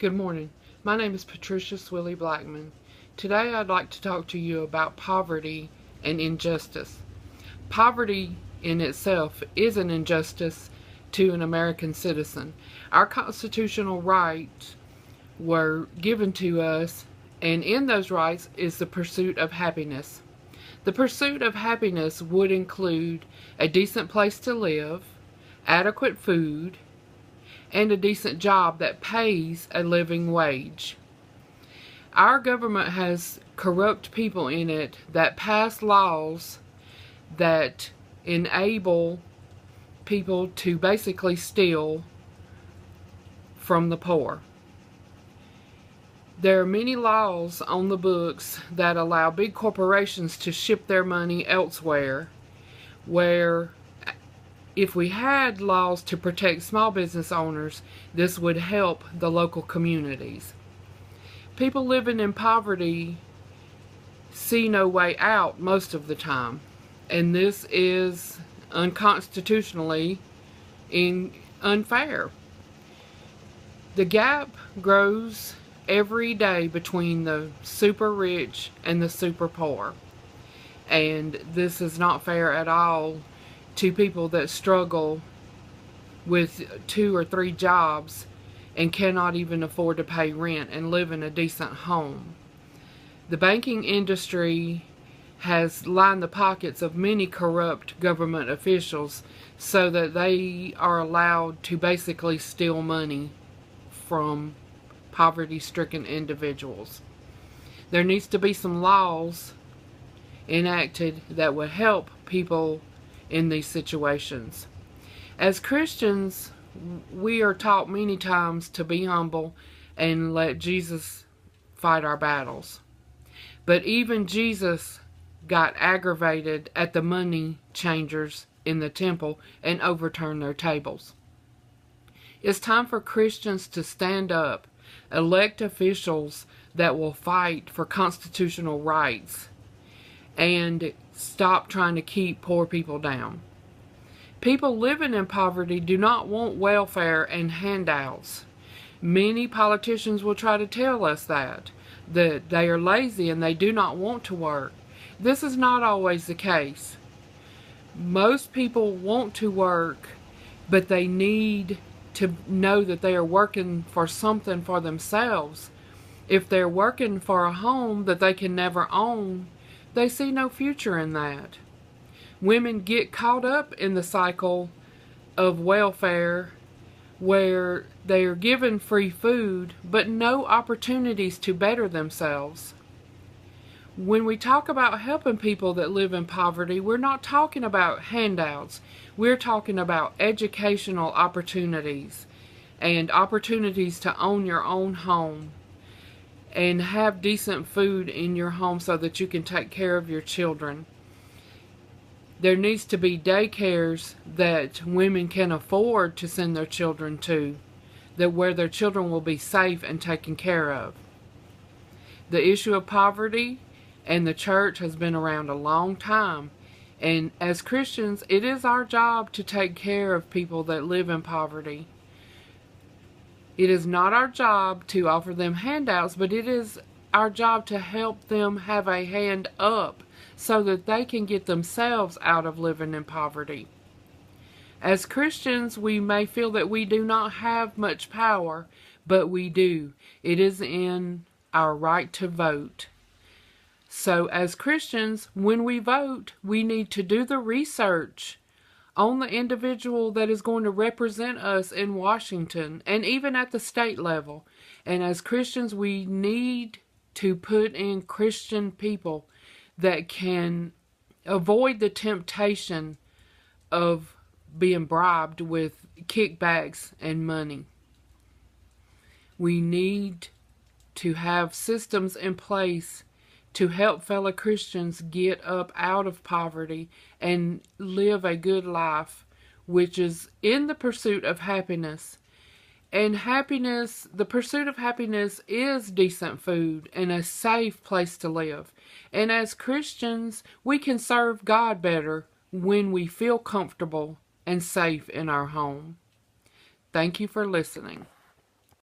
Good morning. My name is Patricia Swilly Blackman. Today I'd like to talk to you about poverty and injustice. Poverty in itself is an injustice to an American citizen. Our constitutional rights were given to us, and in those rights is the pursuit of happiness. The pursuit of happiness would include a decent place to live, adequate food, and a decent job that pays a living wage. Our government has corrupt people in it that pass laws that enable people to basically steal from the poor. There are many laws on the books that allow big corporations to ship their money elsewhere, where if we had laws to protect small business owners, this would help the local communities. People living in poverty see no way out most of the time, and this is unconstitutionally unfair. The gap grows every day between the super rich and the super poor, and this is not fair at all to people that struggle with 2 or 3 jobs and cannot even afford to pay rent and live in a decent home. The banking industry has lined the pockets of many corrupt government officials so that they are allowed to basically steal money from poverty-stricken individuals. There needs to be some laws enacted that would help people in these situations. As Christians, we are taught many times to be humble and let Jesus fight our battles. But even Jesus got aggravated at the money changers in the temple and overturned their tables. It's time for Christians to stand up, elect officials that will fight for constitutional rights, and stop trying to keep poor people down. People living in poverty do not want welfare and handouts. Many politicians will try to tell us that they are lazy and they do not want to work. This is not always the case. Most people want to work, but they need to know that they are working for something for themselves. If they're working for a home that they can never own, they see no future in that. Women get caught up in the cycle of welfare where they are given free food but no opportunities to better themselves. When we talk about helping people that live in poverty, we're not talking about handouts. We're talking about educational opportunities and opportunities to own your own home and have decent food in your home so that you can take care of your children. There needs to be daycares that women can afford to send their children to, where their children will be safe and taken care of. The issue of poverty and the church has been around a long time, and as Christians, it is our job to take care of people that live in poverty. It is not our job to offer them handouts, but it is our job to help them have a hand up so that they can get themselves out of living in poverty. As Christians, we may feel that we do not have much power, but we do. It is in our right to vote. So as Christians, when we vote, we need to do the research on the individual that is going to represent us in Washington and even at the state level. And as Christians, we need to put in Christian people that can avoid the temptation of being bribed with kickbacks and money. We need to have systems in place to help fellow Christians get up out of poverty and live a good life, which is in the pursuit of happiness. And happiness, the pursuit of happiness is decent food and a safe place to live. And as Christians, we can serve God better when we feel comfortable and safe in our home. Thank you for listening.